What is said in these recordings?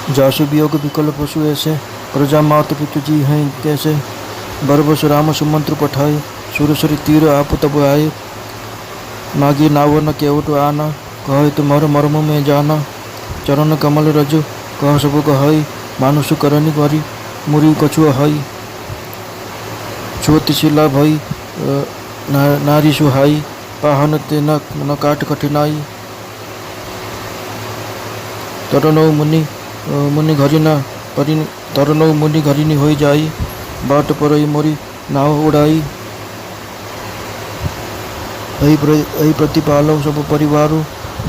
जासु वियोग विकल पशु ऐसे, प्रजा मात पितु जी हैं कैसे। बरबस राम सुमंत्र पठाए, सुरसरी तीर आप तब आए। मागी नावन केवट आना, कहे तुम्हार मर्म में जाना। चरण कमल रज कह सब कहाई, मानुष करनी करी मुरी कछु हाई। छोट शिला भई नारी सुहाई, पाहन ते न काट कठिनाई। तरनौ मुनि घरी न परि, तरनौ मुनि घरिनी हो जाई। बाट परई मोरी नाव उड़ाई। ऐ प्रतिपालव सब परिवारु,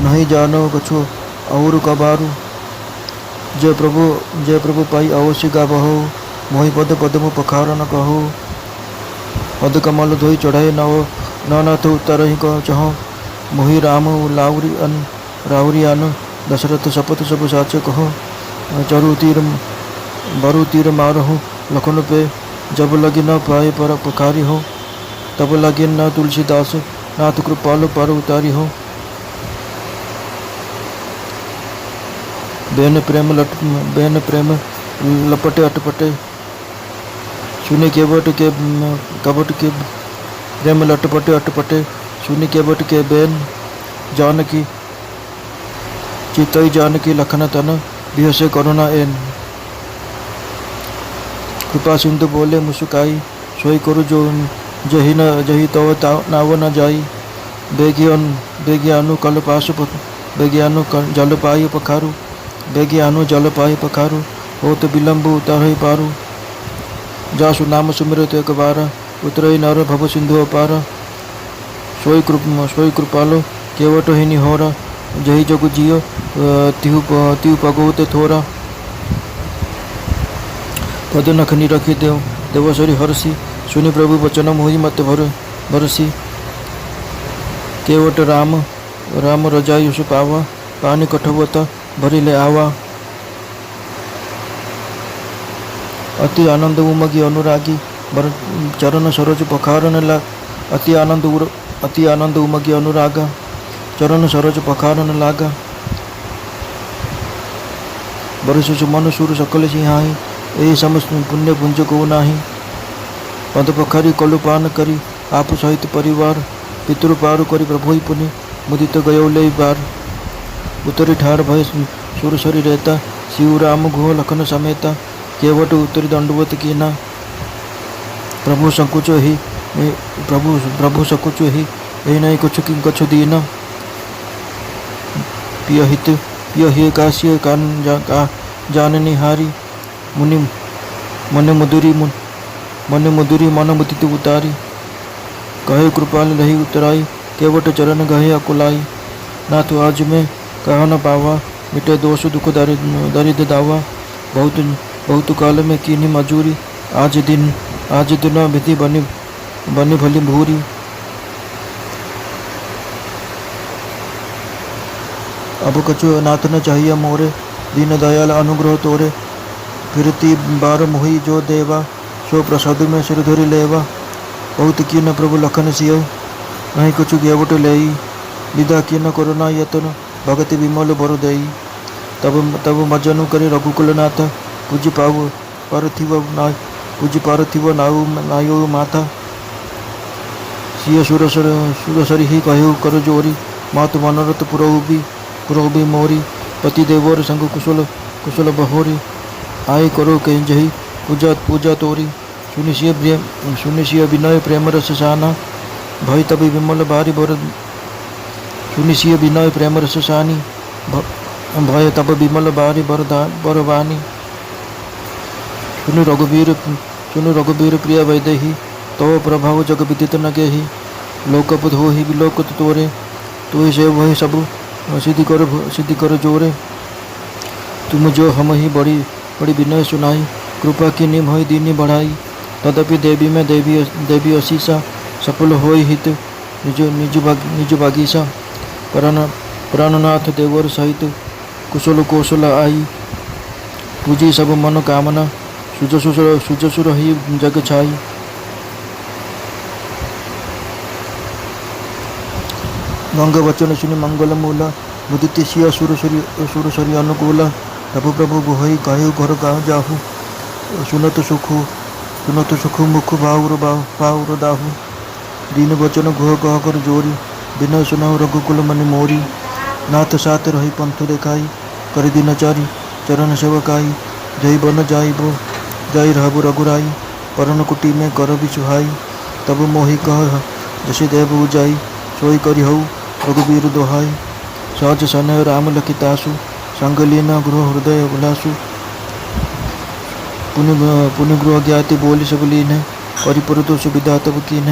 नहीं जानो कछु और कबारू। जय प्रभु पाई अवश्य गाबहो, मोहि पद पदमु पखार न कहो। पद कमल धोई चढ़ाए नाथ उतर चहो, मोहि राम रावरी अन। दशरथ शपथ सब साचे कहो, बरु तीर मारहु लखन पे। जब लगी न पाए पर पखारी हो, तब लगे न तुलसीदास, नाथ कृपाल पर उतारी हो। बेन प्रेम लपटे अटपटे, सुने केवट के कपट के। प्रेम लटपटे अटपटे, सुनि केवट के बेन। जानकी चितई जानकी लखन तन, बिहसे करुणा एन। कृपा सिंधु बोले मुस्काई, सोई करू जो जही तव नाव न जाई। बेगियानु कल पासु, बेगियानु जल पाई पखारू। बेगियानु जल पाई पखारू, हो तो विलम्ब उतारहि पारू। जासु नाम सुमिरत एक बार, उतरई नर भव सिंधु अपार। सोई कृपालो केवट ही निहोरा, जही जगु जियो तिहु पगोते थोरा। पद नखनी रखी देवसरी हरसी, सुनि प्रभु वचन मोहि मत भरसी। केवट राम रजाई सु पावा, पानी कठवत भरी ले आवा। अति आनंद उमगी अनुरागी, चरण सरोज पखारन लाग। अति आनंद उमगी अनुरागा, चरण सरोज पखारन लागा। बरसु सुमन सुर सकल सिंहाई, यही समस्त पुण्य पुंज को नाही। पद पखारी कलु पान करी, आप सहित परिवार। पितृ पार करी प्रभु पुनि, मुदित गयो ले बार। उतरी ठाड़ भय सुरसरी रहता, शिव राम घुह लखन समेता। केवट उतरी दंडवत कीना, प्रभु संकुचो ही यही नहीं कछु दीना। पिय काशी कान जाननी हारी, मन मुदुरी मन मुदित उतारी। कहे कृपाल रही उतराई, केवट चरण गहे अकुलाई। नाथ आज में कहा न पावा, मिटे दोष दुख दरिद्र दावा। बहुत काल में कीनी मजूरी, आज दिन विधि बनी भली भूरी। अब कछु नाथ न चाहिए मोरे, दीन दयाल अनुग्रह तोरे। फिरती बार मोहि जो देवा, सो प्रसाद में सिर धरि लेवा। बहुत कीन प्रभु लखन सिय, नहीं कुछ गेवट लेई। विदा कीन करुणा यतन, भगति विमल बर देई। तब मजनु करे रघुकुल नाथ, पूज्य पार्थिव नायो माता। सिय सुरसरि ही कहु कर जोरी, मातु मनोरथ पुरहु मोरी। पति देवर संग कुशल बहोरी, आय करो कहीं जही पूजा तोरी। सुनिशिय विनय प्रेम रस साना, भय तभी विमल बारी बर। सुनिशिय विनय प्रेम रस सानी, भय तब विमल बारी बरवानी। सुनु रघुवीर प्रिय वैदेही, तव प्रभाव जग विदित न गेही। लोकपद हो ही विलोकत तोरे, तो ही से वही सब सिद्धि कर जोरे। तुम जो हम ही बड़ी विनय सुनाई, कृपा की निम हो दीनी बढ़ाई। तदपि देवी में देवी असीसा, सफल हो हित निज बागीसा। प्राणनाथ देवर सहित, कुशल कौशल आई। पूजी सब मन कामना, सुजसुर ही जग छाई। गंग वचन सुनि मंगल मूला, मुदित सिया सुरसरी अनुकूला। तब प्रभु बोहई कहु घर गाँव जाहु सुनत सुखु मुख बाहुर दाहु दीन वचन गुह कह कर जोरी बिना सुनाऊ रघुकुल मनि मोरी नाथ साथ रही पंथ देखाई कर दिनचारी चरण सेवकाई जय बन जाइबो जाई रहबु रघुराई परन कुटी में कर भी सुहाई तब मोहि कह जसी देव जाई सोई करी हऊ रघुबीर दोहाई सहज सनय राम लखितासु संग लीना गृह हृदय उल्लासु पुण्य गृह ज्ञाति बोली सब लीन करिपुर तो सुविधा तब कीन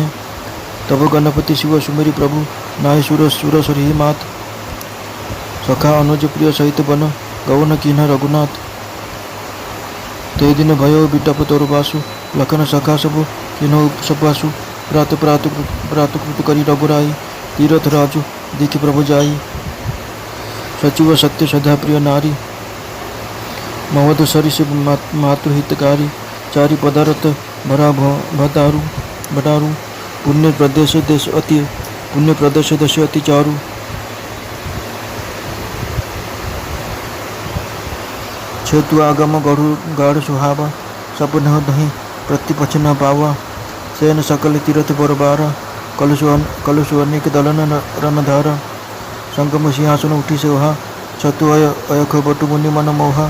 तब गणपति शिव सुमेरी प्रभु नाय सुर सरी मात सखा अनुज प्रिय सहित बन गवन कीन रघुनाथ ते दिन भयो बिटप तोर बासु लखन सखा सब किन्हो सपासु प्रातकृत करी रघुराई तीरथ राजु देखि प्रभु जाई सचिव सत्य सदा प्रिय नारी मवध सरिष मातु हितकारी चारि पदार्थ भरा भटारू पुण्य प्रदेश देश अति चारु छेतु आगम गाढ़ सुहावा सपन दही प्रतिपक्ष न पावा सेन सकल तीरथ बरबारा कलुषु अनेक दलन रनधारा संगम सिंहासन उठी सोहा छतु अयख बटु मुनि मन मोहा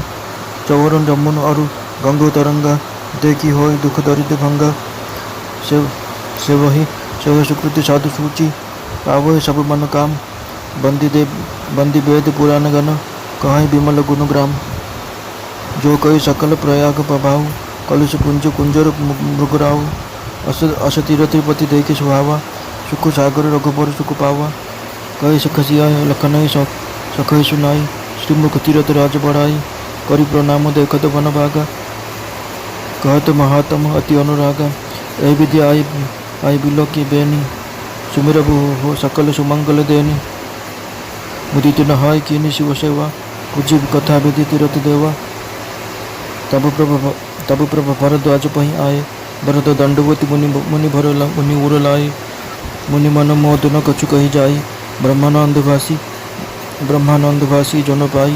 चौरन जमुन अरु गंगो तरंगा देखी हो दुख दरिद्र भंगा से वही सुकृति साधु सूची पावह सब मन काम बंदी वेद पुराण गण कहीं विमल गुण ग्राम जो कई सकल प्रयाग प्रभाव कलुष कुंजर मृगराव अस तीरथिपति देखे सुहावा सुख सागर रघुबर सुख पावा कही सखसिया लखन सखई सुनाई श्रीमुख तीरथ राज बढ़ाई करी प्रणाम देखत वन भागा कहत महात्म अति अनुरागा ऐ विद्या आई बिलो की बेनी सुमिर हो सकल सुमंगल देनी मुदित नहाय कीनी शिव सेवा पूज्य कथा विधि तीरथ देवा तब प्रभ भरद्वाज पही आए भरत दंडवती मुनि उर लाए मुनि मन मोद न कछु कही जाई ब्रह्मानंद भासी जन पाई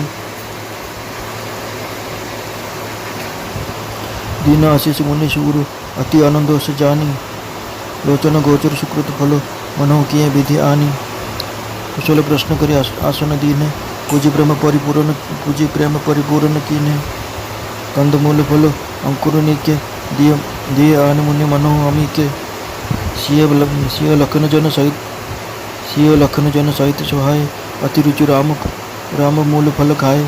दीन आशीष मुनि सूर अति आनंद से जानी लोचन गोचर सुकृत फल मनो किए विधि आनी कुशल प्रश्न करी आसन दीने पूजी प्रेम परिपूर्ण कीने कंदमूल फल अंकुर निके दिए आन मुनि मनो अमी के सिय लखन जन सहित सुहाय अति रुचि राम मूल फल खाए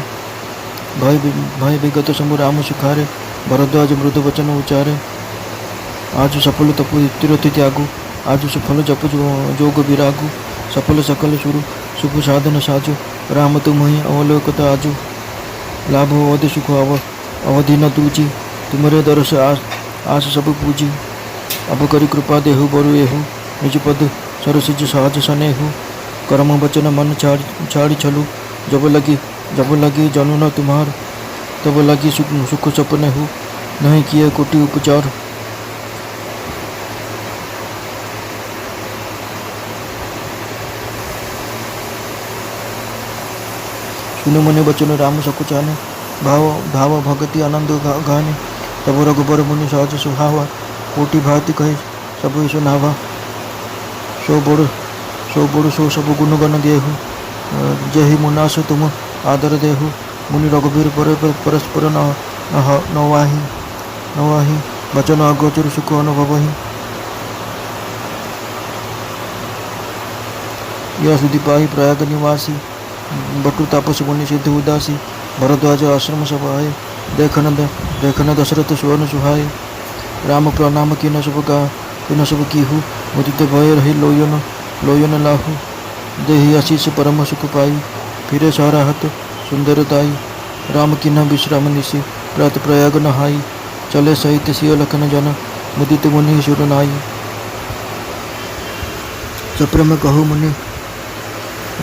भय विगत समु राम सुखारे भरद्वाज मृद वचन उचारे आज सफल तपु तीरथ त्यागु आज सफल जप जोग विरागु सफल सकल सुरु सुख साधन साजु राम तुम ही अवलोकत आजु लाभ अवधि सुख अवधि न दूजी तुमरे दरस आस सब पूजी अब करी कृपा देहु बरु एहु निज पद सरसिज सहज सनेहु कर्म वचन मन छाड़ी छलु जब लगी जनु न तुम्हार तब लगी सुख सपने हु नहीं किए कोटि उपचार सुन मुनि बचन राम सकुचाने भाव भगति आनंद गाने तब रघुबर मुनि सहज सुहावा कोटि भांति कहे सब सुनावा सो बड़ सो सब गुण गण देहु जहि मुनास तुम आदर देहु मुनि रघुबीर परस्पर नवाही वचन अगोचर सुख अनुभवहि यह सुधि पाही प्रयाग निवासी बटु तापस मुनि सिद्ध उदासी भरद्वाज आश्रम सब आए देखन दशरथ सुवन सुहाय राम प्रणाम किन सब कीहु मुदित भय रही लोयन लाहु देहि आशीष परम सुख पाई फिरे सराहत सुंदरताई राम किन्ह विश्राम निशि प्रात प्रयाग नहाई चले सहित सिय लखन जन मुदित मुनि सुर नाई सप्रेम कहु मुनि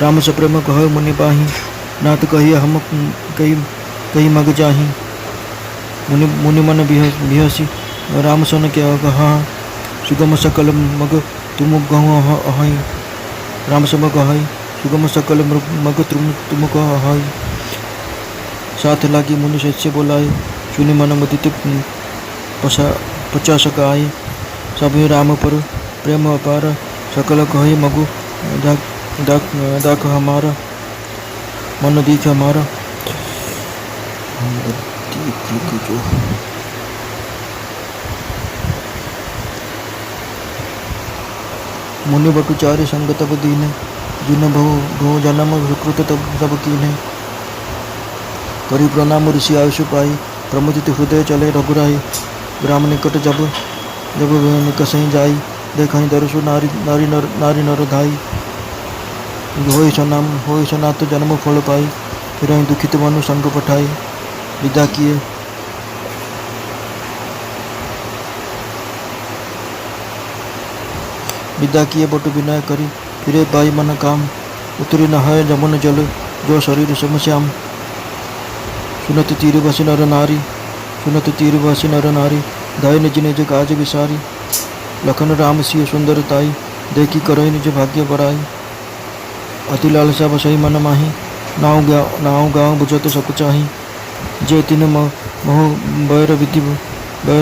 राम सप्रेम कहु मुनि बाही नाथ कहिया हम कही मग जाही मुनि मन बिहसी राम सन क्या कहा सुगम सकल मग तुम गहु अहई राम सम कहई सुगम सकल मग तुम कह अहई साथ लागी मुनि शिष्य बोलाए, सुनि मन मुदित 50 गाए। सभी राम पर प्रेम अपार, सकल कहे मगु दाख हमारा, मन दीख हमारा। जो मुनि बटु चारि संग तब दीने, जिन बहु जन्म सुकृत तब कीने। करी प्रणाम ऋषि आयुष पाई, प्रमुदित हृदय चले रघुराई। ग्राम निकट जब निकसई जाई, देखई दरसु नारी नर धाई। होई सनात जन्म फल पाई, फिर दुखित मनु संग पठाई। विदा किए बटु विनय करी, फिरे पाई मन काम। उतरी न है जमुन जल, जो शरीर समश्याम। सुनत तीर बसी नर नारी, धाय निज निज काज विसारी। लखन राम सिय सुंदर ताई, देखी करई निज भाग्य बराई। अति लालसा बसई मन माही, नाउ गाँव बुझत सकु चाही। जे तिन मोह बैर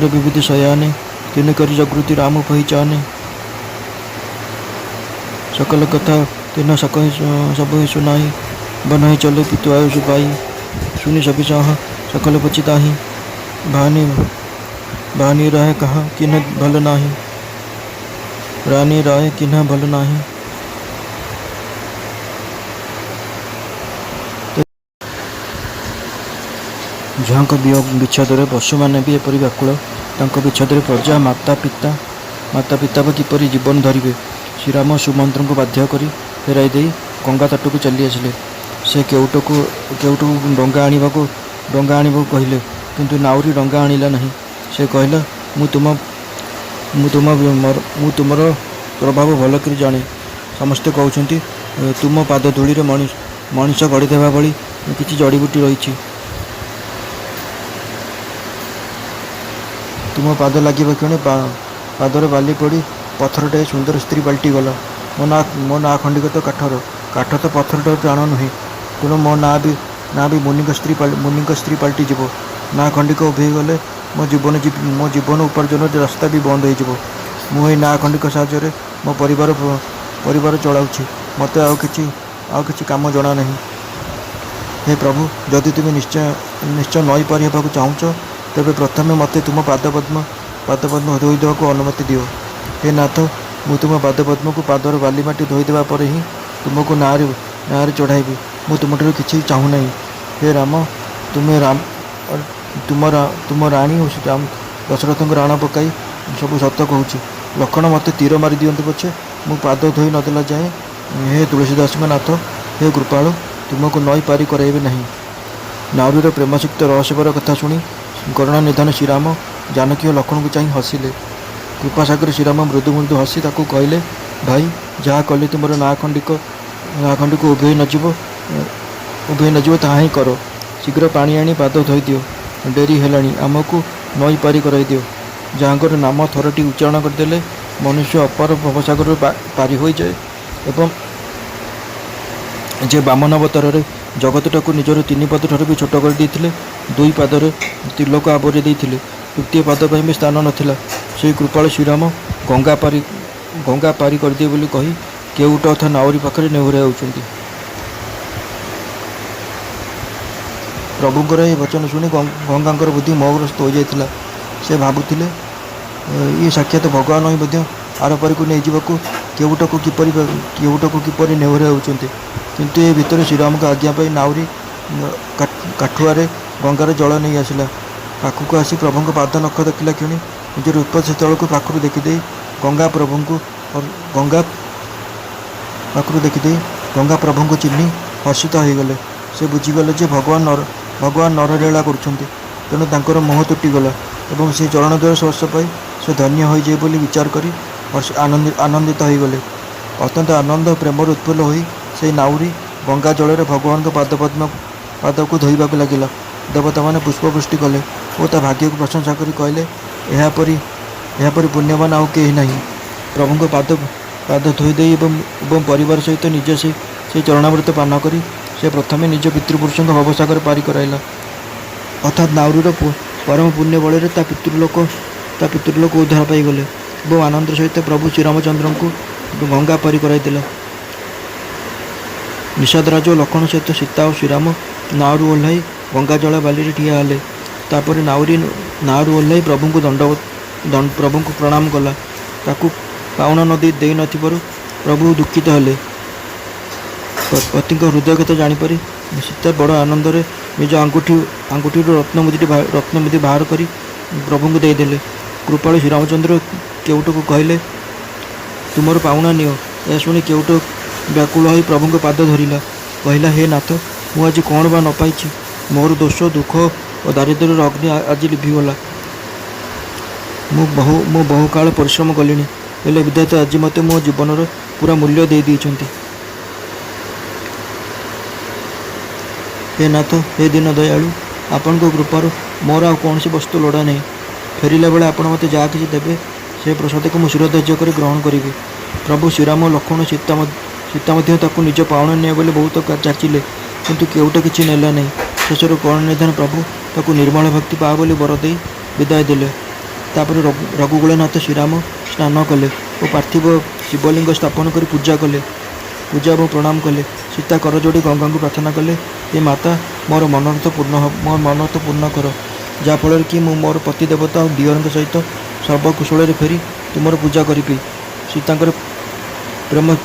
विविधि सयाने, तिन करी जागृति राम पहिचाने। सकल कथा तिन सब सुनाई, बनाई चले पितु आयुष पाई। सुनि सभी साह सकल पचिताही, भानी राय कहा किन्ह भल नाही। रानी राय किन्ह भल नाही। झुआंक विच्छेद पशु मैंने भी एपरी व्याकुल, विच्छेद प्रजा माता पिता किपरि जीवन धरिबे। श्रीराम सुमंत्र को बाध्य करी फेराई दे गंगा तट को चली आसिले। से केउटू डंगा आनिबाकू कहले, किंतु नाउरी डंगा आनिला नहीं। से कहला, मु तुमर प्रभाव भल कर जाने। समस्ते कहते तुम पाद धूली मनीष गढ़ीदेवा भली किसी जड़ीबूटी रही। तुम पाद लगे क्षणे पादर बाली पड़ी पत्थरटे सुंदर स्त्री पलटि गला। मो ना खंडिक तो काठ तो पत्थर प्राण नुहे, तेणु मो ना भी मुनि स्त्री पलटि जीव। ना खंडिक उभे गले मो जीवन उपार्जन रास्ता भी बंद हो। मुझे ना खंडिक साहाय्य मो परिवार चलाऊँगी। मत आउ किछि काम जना नहीं। हे प्रभु, जदि तुम निश्चय नई पारि हेबाकु चाहुच, तेबे प्रथमे मते तुम पादपद्म धोईदेवा को अनुमति दियो। हे नाथ, मु तुम पादपद्म को पादर बाली माटी धोईदेवा पर ही तुमको नारे चढ़ाइबी। मु तुमठारु किछि चाहू नहीं। हे राम, तुम राणी राम दशरथ को राण पकाई सब सत कहूँ। लक्षण मते तीर मारी दियंतु पछे मु पाद धोई नदेला जाए। हे तुलसीदास नाथ, हे कृपालु, तुमको नई पारी कराइबे नहीं। नारीर प्रेमसिक्त रहस्यपर कथा शुणी करुणा निधान श्रीराम जानकी और लक्ष्मण को चाहिए हसिले। कृपासागर श्रीराम मृदु मृदु हसी ताकू कहले, भाई जहाँ कले तुमर ना खंडी को उभे नजीव ताहा ही कर। शीघ्र पानी आनी पाद धोई दियो, डेरी हेलाणी, आमको नई पारी कराई दियो। जहाँकर नाम थरटी उच्चारण करदेले मनुष्य अपार भवसागर पारी हो जाए। एवं जे बामन अवतार जगतटाକୁ ନିଜର 3 ପାଦ ଠାରୁ ବି ଛୋଟ କରିଦେଇଥିଲେ। 2 ପାଦରେ ତିଲକ ଆବରି ଦେଇଥିଲେ। ତୃତୀୟ ପାଦ ପାଇଁ ବି ସ୍ଥାନ ନଥିଲା। ସେହି କୃପାଳ ଶ୍ରୀରାମ ଗଙ୍ଗା ପାରି କରିଦିଏ ବୋଲି କହି କେଉଟ ତଥା ନାଉରୀ ପାଖରେ ନେହୁରା ହେଉଛନ୍ତି। ପ୍ରଭୁଙ୍କର ଏହି ବଚନ ଶୁଣି ଗଙ୍ଗାଙ୍କର ବୁଦ୍ଧି ମୋହଗ୍ରସ୍ତ ହୋଇଯାଇଥିଲା। ସେ ଭାବୁଥିଲେ, ଇଏ ସାକ୍ଷାତ ଭଗବାନ ହିଁ ମଧ୍ୟ ଆରପାରିକୁ ନେଇଯିବାକୁ କେଉଟକୁ କିପରି ନେହୁରା ହେଉଛନ୍ତି। किंतु ये भितर श्रीराम को आज्ञा पाई नाउरी काठुआरे गंगार जल नहीं आसला। पाखक आसी प्रभु को पाद नख देखला क्षणी निज रूप स्थल को पाखु देखीदे गंगा प्रभु को चिन्ह हर्षित हो गले। से बुझीगले जे भगवान नरलीला करुँच, तेणु तांकर मोह तुटिगला और से चरणद्वय स्पर्श पाई से धन्य हो जाए बोली विचार करी आनंदित हो गले। अत्यंत आनंद प्रेम उत्फुल्ल हो से नाउरी गंगा जल भगवान को पाद को धोवा लगिला। देवता मैंने पुष्पवृष्टि कले और ता भाग्य को प्रशंसा करी कहले, एहापरी पुण्यवान आउ केही नहीं। प्रभु को पाद धोईदे एवं परिवार सहित निजे से चरणामृत पान करी से प्रथमे निज पितृपुरुषों भवसागर पारी कराइला। ଅର୍ଥାତ୍ ନାଉରୀର ପରମ ପୁଣ୍ୟ ବଳରେ ତା ପିତୃଲୋକ ଉଦ୍ଧାର ପାଇଗଲେ ଏବଂ ଆନନ୍ଦର ସହିତ ପ୍ରଭୁ ଶ୍ରୀରାମଚନ୍ଦ୍ରଙ୍କୁ ଗଙ୍ଗା ପାରି କରାଇଦେଲା। ନିଷାଦରାଜ ଓ ଲକ୍ଷ୍ମଣ ସହିତ ସୀତା ଓ ଶ୍ରୀରାମ ନାଉରୁ ଓହ୍ଲାଇ ଗଙ୍ଗା ଜଳ ବାଲିରେ ଠିଆ ହେଲେ। ତାପରେ ନାଉରୁ ଓହ୍ଲାଇ ପ୍ରଭୁଙ୍କୁ ପ୍ରଣାମ କଲା। ତାକୁ ପାଉଣା ଦେଇ ନଥିବାରୁ ପ୍ରଭୁ ଦୁଃଖିତ ହେଲେ। ପତିଙ୍କ ହୃଦୟ କଥା ଜାଣିପାରି ସୀତା ବଡ଼ ଆନନ୍ଦରେ ନିଜ ଆଙ୍ଗୁଠିରୁ ରତ୍ନମୁଦି ବାହାର କରି ପ୍ରଭୁଙ୍କୁ ଦେଇଦେଲେ। କୃପାଳୁ ଶ୍ରୀରାମଚନ୍ଦ୍ର କେଉଟକୁ କହିଲେ, ତୁମର ପାଉଣା ନିଅ। ଏହା ଶୁଣି କେଉଟ ବ୍ୟାକୁଳ ହୋଇ ପ୍ରଭୁଙ୍କ ପାଦ ଧରିଲା। କହିଲା, ହେ ନାଥ, ମୁଁ ଆଜି କ'ଣ ବା ନ ପାଇଛି? ମୋର ଦୋଷ, ଦୁଃଖ ଓ ଦାରିଦ୍ର୍ୟର ଅଗ୍ନି ଆଜି ଲିଭିଗଲା। ମୁଁ ବହୁ କାଳ ପରିଶ୍ରମ କଲିଣି, ହେଲେ ବିଧାତା ଆଜି ମୋତେ ମୋ ଜୀବନର ପୁରା ମୂଲ୍ୟ ଦେଇଛନ୍ତି। ହେ ନାଥ, ହେ ଦୀନ ଦୟାଳୁ, ଆପଣଙ୍କ କୃପାରୁ ମୋର ଆଉ କୌଣସି ବସ୍ତୁ ଲୋଡ଼ା ନାହିଁ। ଫେରିଲା ବେଳେ ଆପଣ ମୋତେ ଯାହା କିଛି ଦେବେ, ସେ ପ୍ରସାଦକୁ ମୁଁ ଶିରଧାର୍ଯ୍ୟ କରି ଗ୍ରହଣ କରିବି। ପ୍ରଭୁ ଶ୍ରୀରାମ, ଲକ୍ଷ୍ମଣ, ସୀତା ମଧ୍ୟ ତାକୁ ନିଜ ପାଉଣା ନିଅ ବୋଲି ବହୁତ ଯାଚିଲେ, କିନ୍ତୁ କେଉଟ କିଛି ନେଲା ନାହିଁ। ଶେଷରେ କରୁଣାନିଧାନ ପ୍ରଭୁ ତାକୁ ନିର୍ମଳ ଭକ୍ତି ପା ବୋଲି ବର ଦେଇ ବିଦାୟ ଦେଲେ। ତାପରେ ରଘୁକୁଳନାଥ ଶ୍ରୀରାମ ସ୍ନାନ କଲେ ଓ ପାର୍ଥିବ ଶିବଲିଙ୍ଗ ସ୍ଥାପନ କରି ପୂଜା ଏବଂ ପ୍ରଣାମ କଲେ। ସୀତା କରଯୋଡ଼ି ଗଙ୍ଗାଙ୍କୁ ପ୍ରାର୍ଥନା କଲେ, ହେ ମାତା, ମୋର ମନୋରଥ ପୂର୍ଣ୍ଣ କର, ଯାହାଫଳରେ କି ମୁଁ ମୋର ପତି ଦେବତା ଓ ଦିଅରଙ୍କ ସହିତ ସର୍ବକୁଶଳରେ ଫେରି ତୁମର ପୂଜା କରିବି। ସୀତାଙ୍କର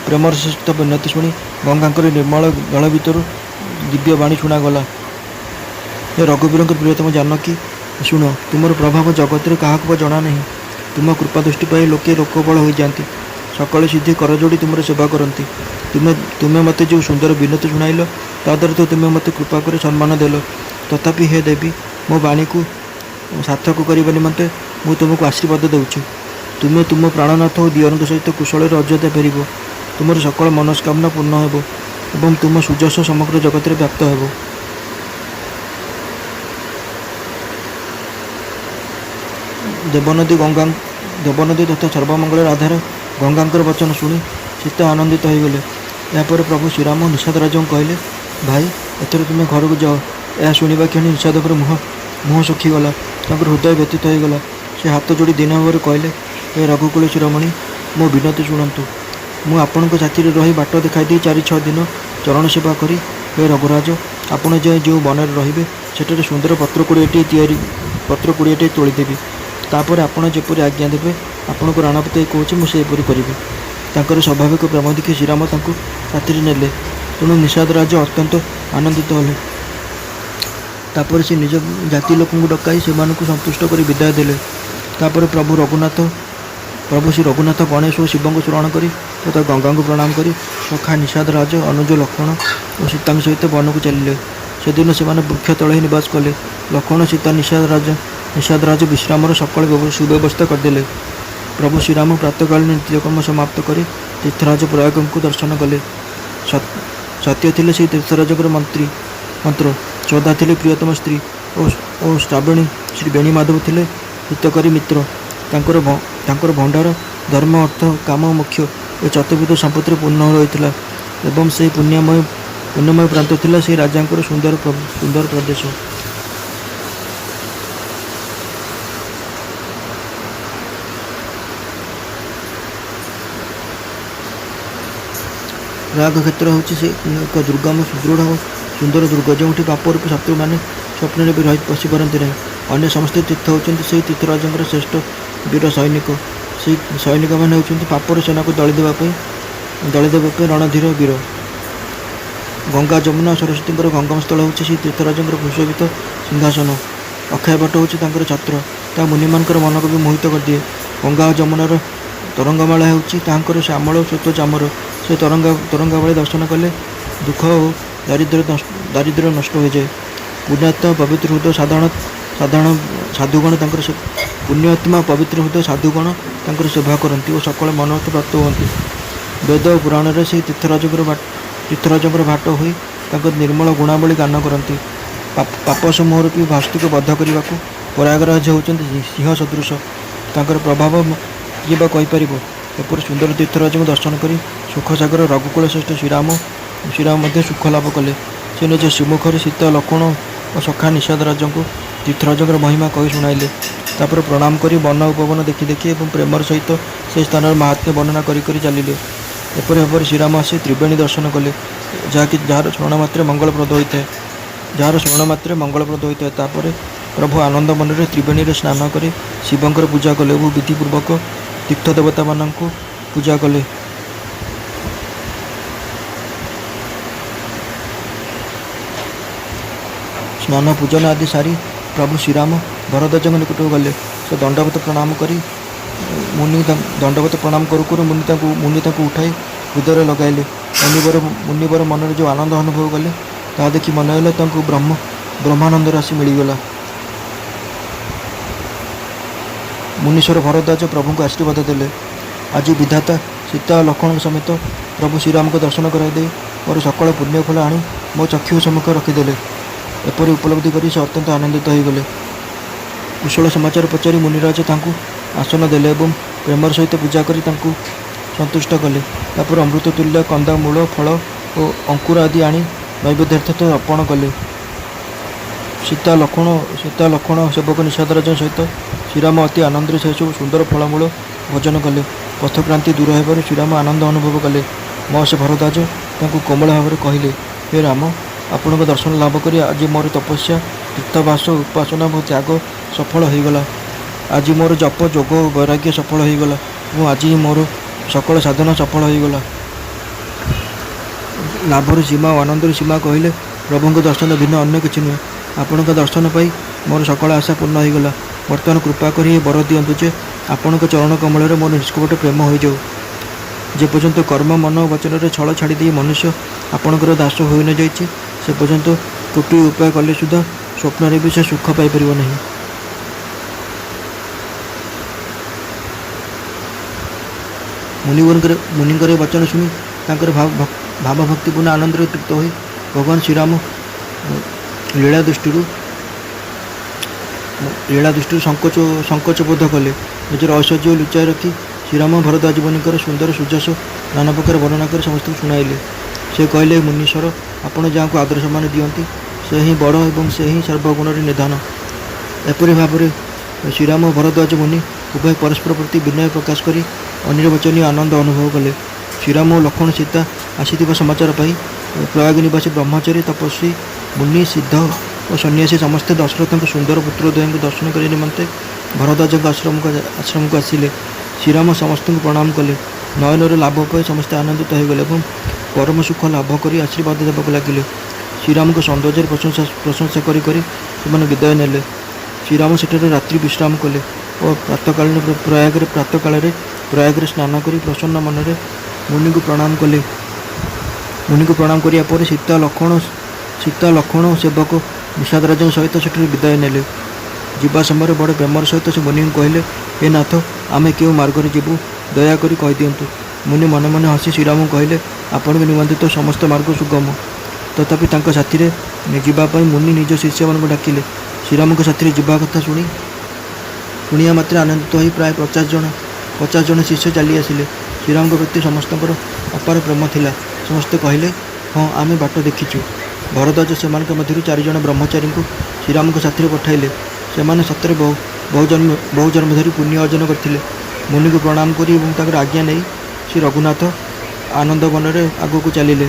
ପ୍ରେମର ସହିତ ବିନତି ଶୁଣି ଗଙ୍ଗାଙ୍କର ନିର୍ମଳ ଜଳ ଭିତରୁ ଦିବ୍ୟ ବାଣୀ ଶୁଣାଗଲା। ହେ ରଘୁବୀରଙ୍କ ପ୍ରିୟତମ ଜାନକୀ, ଶୁଣ, ତୁମର ପ୍ରଭାବ ଜଗତରେ କାହାକୁ ବା ଜଣା ନାହିଁ। ତୁମ କୃପାଦୃଷ୍ଟି ପାଇ ଲୋକେ ଲୋକବଳ ହୋଇଯାଆନ୍ତି। ସକଳ ସିଦ୍ଧି କରଯୋଡ଼ି ତୁମର ସେବା କରନ୍ତି। ତୁମେ ମୋତେ ଯେଉଁ ସୁନ୍ଦର ବିନତି ଶୁଣାଇଲ, ତାଦ୍ୱାରା ତ ତୁମେ ମୋତେ କୃପା କରି ସମ୍ମାନ ଦେଲ। ତଥାପି ହେ ଦେବୀ, ମୋ ବାଣୀକୁ ସାର୍ଥକ କରିବା ନିମନ୍ତେ ମୁଁ ତୁମକୁ ଆଶୀର୍ବାଦ ଦେଉଛି। ତୁମେ ତୁମ ପ୍ରାଣନାଥ ଓ ଦିଅରଙ୍କ ସହିତ କୁଶଳରେ ଅଯୋଧ୍ୟା ଫେରିବ। ତୁମର ସକଳ ମନସ୍କାମନା ପୂର୍ଣ୍ଣ ହେବ ଏବଂ ତୁମ ସୁଯଶ ସମଗ୍ର ଜଗତରେ ବ୍ୟାପ୍ତ ହେବ। ଦେବନଦୀ ତଥା ସର୍ବମଙ୍ଗଳର ଆଧାର ଗଙ୍ଗାଙ୍କର ବଚନ ଶୁଣି ସୀତା ଆନନ୍ଦିତ ହୋଇଗଲେ। ଏହାପରେ ପ୍ରଭୁ ଶ୍ରୀରାମ ନିଷାଦରାଜଙ୍କୁ କହିଲେ, ଭାଇ, ଏଥର ତୁମେ ଘରକୁ ଯାଅ। ଏହା ଶୁଣିବା କ୍ଷଣି ନିଷାଦଙ୍କର ମୁହଁ ଶୁଖିଗଲା। ତାଙ୍କର ହୃଦୟ ବ୍ୟତୀତ ହୋଇଗଲା। ସେ ହାତ ଯୋଡ଼ି ଦୀନ ଭାବରେ କହିଲେ, ହେ ରଘୁକୁଳ ଶିରୋମଣି, ମୋ ବିନତି ଶୁଣନ୍ତୁ। ମୁଁ ଆପଣଙ୍କ ସାଥିରେ ରହି ବାଟ ଦେଖାଇ ଦେଇ 4-6 ଦିନ ଚରଣ ସେବା କରି, ହେ ରଘୁରାଜ, ଆପଣ ଯେଉଁ ବନରେ ରହିବେ, ସେଠାରେ ସୁନ୍ଦର ପତ୍ର କୋଡ଼ିଏଟିଏ ତୋଳିଦେବି। ତାପରେ ଆପଣ ଯେପରି ଆଜ୍ଞା ଦେବେ, ଆପଣଙ୍କୁ ରାଣପତେ କହୁଛି, ମୁଁ ସେପରି କରିବି। ତାଙ୍କର ସ୍ୱାଭାବିକ ପ୍ରେମ ଦେଖି ଶ୍ରୀରାମ ତାଙ୍କୁ ସାଥିରେ ନେଲେ। ତେଣୁ ନିଷାଦରାଜ ଅତ୍ୟନ୍ତ ଆନନ୍ଦିତ ହେଲେ। ତାପରେ ସେ ନିଜ ଜାତି ଲୋକଙ୍କୁ ଡକାଇ ସେମାନଙ୍କୁ ସନ୍ତୁଷ୍ଟ କରି ବିଦାୟ ଦେଲେ। ତାପରେ ପ୍ରଭୁ ଶ୍ରୀ ରଘୁନାଥ ଗଣେଶ ଓ ଶିବଙ୍କୁ ସ୍ମରଣ କରି ତଥା ଗଙ୍ଗାଙ୍କୁ ପ୍ରଣାମ କରି ସଖା ନିଷାଦରାଜ, ଅନୁଜ ଲକ୍ଷ୍ମଣ ଓ ସୀତାଙ୍କ ସହିତ ବନକୁ ଚାଲିଲେ। ସେଦିନ ସେମାନେ ବୃକ୍ଷ ତଳେ ହିଁ ନିବାସ କଲେ। ଲକ୍ଷ୍ମଣ, ସୀତା, ନିଷାଦରାଜ ବିଶ୍ରାମର ସକଳ ସୁବ୍ୟବସ୍ଥା କରିଦେଲେ। ପ୍ରଭୁ ଶ୍ରୀରାମ ପ୍ରାତଃକାଳୀନ ନିତ୍ୟକର୍ମ ସମାପ୍ତ କରି ତୀର୍ଥରାଜ ପ୍ରୟାଗଙ୍କୁ ଦର୍ଶନ କଲେ। ସତ୍ୟ ଥିଲେ ସେହି ତୀର୍ଥରାଜଙ୍କର ମନ୍ତ୍ର, ଶ୍ରଦ୍ଧା ଥିଲେ ପ୍ରିୟତମ ସ୍ତ୍ରୀ ଓ ଶ୍ରାବଣୀ ଶ୍ରୀ ବେଣୀମାଧବ ଥିଲେ ହିତକାରୀ ମିତ୍ର। ତାଙ୍କର ଭଣ୍ଡାର ଧର୍ମ, ଅର୍ଥ, କାମ, ମୋକ୍ଷ ଏ ଚତୁର୍ବିଧ ସମ୍ପତ୍ତିରେ ପୂର୍ଣ୍ଣ ରହିଥିଲା ଏବଂ ସେହି ପୁଣ୍ୟମୟ ପ୍ରାନ୍ତ ଥିଲା ସେହି ରାଜାଙ୍କର ସୁନ୍ଦର ପ୍ରଦେଶ। ରାଗକ୍ଷେତ୍ର ହେଉଛି ସେ ଏକ ଦୁର୍ଗମ, ସୁଦୃଢ଼ ଓ ସୁନ୍ଦର ଦୁର୍ଗ, ଯେଉଁଠି ପାପରୂପୀ ଶତ୍ରୁମାନେ ସ୍ୱପ୍ନରେ ବି ପଶିପାରନ୍ତି ନାହିଁ। ଅନ୍ୟ ସମସ୍ତ ତୀର୍ଥ ହେଉଛନ୍ତି ସେହି ତୀର୍ଥରାଜଙ୍କର ଶ୍ରେଷ୍ଠ ବୀର ସୈନିକ। ସେହି ସୈନିକମାନେ ହେଉଛନ୍ତି ପାପର ସେନାକୁ ଦଳିଦେବା ପାଇଁ ରଣଧୀର ବୀର। ଗଙ୍ଗା, ଯମୁନା ଓ ସରସ୍ୱତୀଙ୍କର ସଙ୍ଗମସ୍ଥଳ ହେଉଛି ସେହି ତୀର୍ଥରାଜଙ୍କର ଭୂଷୋଭିତ ସିଂହାସନ। ଅକ୍ଷୟ ବଟ ହେଉଛି ତାଙ୍କର ଛତ୍ର, ତାହା ମୁନିମାନଙ୍କର ମନକୁ ବି ମୋହିତ କରିଦିଏ। ଗଙ୍ଗା ଓ ଯମୁନାର ତରଙ୍ଗମାଳା ହେଉଛି ତାହାଙ୍କର ଶ୍ୟାମଳ ସ୍ରୋତ ଚାମର। ସେ ତରଙ୍ଗାବଳୀ ଦର୍ଶନ କଲେ ଦୁଃଖ ଓ ଦାରିଦ୍ର୍ୟ ନଷ୍ଟ ହୋଇଯାଏ। ପୁଣ୍ୟାତ୍ମା ପବିତ୍ର ହୃଦୟ ସାଧୁଗଣ ତାଙ୍କର ସେବା କରନ୍ତି ଓ ସକଳ ମନୋରଥ ପ୍ରାପ୍ତ ହୁଅନ୍ତି। ବେଦ ଓ ପୁରାଣରେ ସେହି ତୀର୍ଥରାଜଙ୍କର ଭାଟ ହୋଇ ତାଙ୍କ ନିର୍ମଳ ଗୁଣାବଳୀ ଗାନ କରନ୍ତି। ପାପ ସମୂହରୂପୀ ଭାସ୍ତୁକୁ ବଦ୍ଧ କରିବାକୁ ପ୍ରୟାଗରାଜ ହେଉଛନ୍ତି ସିଂହ ସଦୃଶ। ତାଙ୍କର ପ୍ରଭାବ କିଏ ବା କହିପାରିବ? ଏପରି ସୁନ୍ଦର ତୀର୍ଥରାଜଙ୍କୁ ଦର୍ଶନ କରି ସୁଖସାଗର ରଘୁକୁଳ ଶ୍ରେଷ୍ଠ ଶ୍ରୀରାମ ମଧ୍ୟ ସୁଖ ଲାଭ କଲେ। ସେ ନିଜ ଶ୍ରୀମୁଖରେ ସୀତା, ଲକ୍ଷ୍ମଣ ଓ ସଖା ନିଷାଦରାଜଙ୍କୁ तीर्थराजଙ୍କର महिमा कही शुणाइले। तापर प्रणाम करी वन उपवन देखि देखि एवं प्रेमर सहित से स्थान महात्म्य वर्णना करी चलिले। एपरि भाବରେ श्रीराम आसी त्रिवेणी दर्शन कले, जहाँकि जार स्मरण मात्रे मंगलप्रद होता है, जार स्मरण मात्रे मंगलप्रद होता है। तापर प्रभु आनंद मन में त्रिवेणी स्नान कर शिवंकर पूजा कले और विधिपूर्वक तीर्थ देवता मानक पूजा कले। स्नान पूजन आदि सारी प्रभु श्रीराम भरद्वाज निकट गले। से दंडवत प्रणाम करी मुनि दंडवत प्रणाम करू करू मुनि उठाई हृदय लगाइले। मुनिवर मन में जो आनंद अनुभव कले ता देखि मन है ब्रह्मानंद राशि मिलगला। मुनीश्वर भरद्वाज प्रभु को आशीर्वाद देले। आज विधाता सीता लक्ष्मण समेत प्रभु श्रीराम को दर्शन कराई मोर सकल पुण्यफल आनी मो चक्षु सम्मुख रखिदेले। एपरि उपलब्धि करी से अत्यंत आनंदित होगले। कुशल समाचार पचारि मुनिराज तांकु आसन देले एवं प्रेमर सहित पूजा करी तांकु संतुष्ट कले। तापर अमृत तुल्य कंदा मूल फल और अंकुर आदि आनी नैवेद्यार्थ अर्पण कले। सीता लक्ष्मण सेवक निषादराज सहित श्रीराम अति आनंद से सब सुंदर फलमूल भोजन कले। पथक्रांति दूर होबार श्रीराम आनंद अनुभव कले। महर्षि भरद्वाज तांकु कोमल भाव में कहले, हे राम, आपण दर्शन लाभ करी आज मोर तपस्या तीर्थवास उपासना और त्याग सफल होगला। आज मोर जप जोग वैराग्य सफल होगला और आज मोर सकल साधना सफल होगला। लाभर सीमा और आनंदर सीमा कहले प्रभु दर्शन भिन्न अन्य किसी नुहे। आपण दर्शन पाई मोर सकल आशा पूर्ण होगला। बर्तमान कृपा करी बर दिंतु जे आपण चरण कमल मोर निष्कपट प्रेम हो जाऊ। जे पर्यंत कर्म मन वचन छल छाड़ी मनुष्य आपणकर दास हो न जाइए से पर्यंत कोटि उपाय कले सुधा स्वप्न भी से सुख पाइपर नहीं। मुनिकर वचन शुणी तांकर भावभक्तिपूर्ण आनंद तृप्त हो भगवान श्रीराम लीला दृष्टि संकोच बोध कले। निजर ऐश्वर्य लुचाई रखी श्रीराम भरद्वाज मुनिकर सुंदर सुजस नाना प्रकार वर्णना कर समस्त शुणाइले। से कहले, मुनीश्वर, आपण जहाँ को आदर सम्मान दियंती से ही बड़ और से ही सर्वगुण निधान। एपरि भाव में श्रीराम और भरद्वाज मुनि उभय परस्पर प्रति विनय प्रकाश करी अनिर्वचनीय आनंद अनुभव कले। श्रीराम और लक्ष्मण सीता आसी समाचार पाई प्रयाग निवासी ब्रह्मचारी तपस्वी मुनि सिद्ध और सन्यासी समस्ते दशरथ को सुंदर पुत्र द्वय को दर्शन करने निमंते भरद्वाज आश्रम को आसिले। श्रीराम समस्त को प्रणाम कले। नयन लाभ पाई समस्ते आनंदित होगले और परम सुख लाभ कर आशीर्वाद देवाक लगिले। श्रीराम को सौंदर्य प्रशंसा करी विदाय नेले। श्रीराम सेठे रात्रि विश्राम कले और प्रातःकाल प्रयाग स्नान कर प्रसन्न मन में मुनि को प्रणाम कले। मुनि को प्रणाम करिया पर सीता लक्ष्मण सेवक निषादराज सहित सेठे विदाय नेले। जीवा समय बड़े प्रेमर सहित से मुनि कहले, हे नाथ, आमे क्यों मार्ग जीवु दयाकोरी कही दिंतु। मुनि मन मन हसी श्रीराम कहले, आपण निमंत्रित तो समस्त मार्ग सुगम। तथापि तांका साथी जावाई मुनि निज शिष्य मान डाकिले। श्रीराम साथी जावा कथा शुणिया मात्र आनंदित हो प्राय 50 जन शिष्य चली आसिले। श्रीराम प्रति समस्त अपार प्रेम थिला। समस्ते कहले, हाँ, आमे बाट देखीचु। भरद्वाज से मध्य 4 जन ब्रह्मचारी को श्रीराम साथी पठाइले। से सतरे बहु जन्म धरी पुण्य अर्जन करथिले। मुनि को प्रणाम करी आज्ञा नहीं श्री रघुनाथ आनंद मन में आग को चलिले।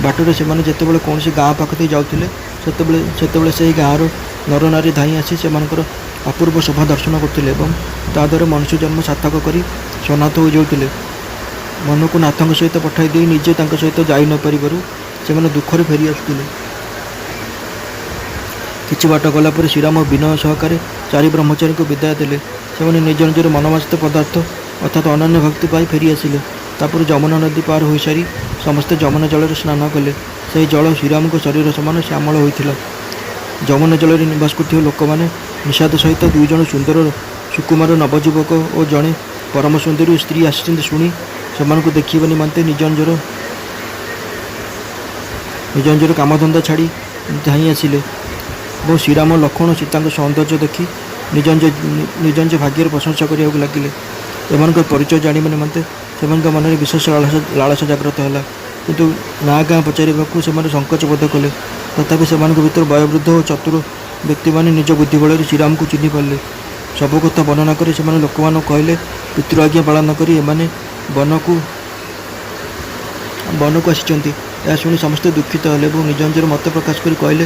बाटरे से जितेबाला कौन गाँ पाखे जाते से गाँव नर नारी धाई आसी से अपूर्व शोभा दर्शन करते ताद्वारा मनुष्य जन्म सार्थक कर सनाथ हो जाते। मन को नाथ सहित पठाई दे निजे सहित जाई न पारिबारु से दुखरे फेरी आसुले। किछि बाट गलापर श्रीराम विनय सहकारे 4 ब्रह्मचारी को विदाय देले। से निज निजर मनवांछित पदार्थ अर्थात अनन्य भक्ति पाई फेरी आसिले। तापर जमुना नदी पार हो सारी समस्ते जमुना जल स्नान कले। से जल श्रीराम को शरीर समान श्यामल होता। जमुना जल निवास कर लोक मैंने निषाद सहित 2 जन सुंदर सुकुमार नवजुवक और जड़े परम सुंदरी स्त्री आसी शुणी से देखा निमंते निज निजर कामधंदा छाड़ी धाई आसिले। और श्रीराम लक्ष्मण सीता सौंदर्य देखी निज भाग्यर प्रशंसा करने लगिले। एम परिचय जाना निमंते से मन में विशेष लालसा जाग्रत है। किंतु ना गाँ पचार से संकोच बोध कले। तथापि सेମାନଙ୍କ ଭିତରୁ ବयोବୃଦ୍ଧ ଓ ଚତୁର ବ୍ୟକ୍ତିମାନେ ନିଜ ବୁଦ୍ଧି ବଳରେ ଶ୍ରୀରାମକୁ ଚିହ୍ନି ପାରିଲେ। ସବୁ କଥା ବର୍ଣ୍ଣନା କରି ସେମାନେ ଲୋକମାନଙ୍କୁ କହିଲେ, ପିତୃ ଆଜ୍ଞା ପାଳନ କରି ଏମାନେ ବନକୁ ଆସିଛନ୍ତି। ଏହା ଶୁଣି ସମସ୍ତେ ଦୁଃଖିତ ହେଲେ ଏବଂ ନିଜ ନିଜର ମତ ପ୍ରକାଶ କରି କହିଲେ,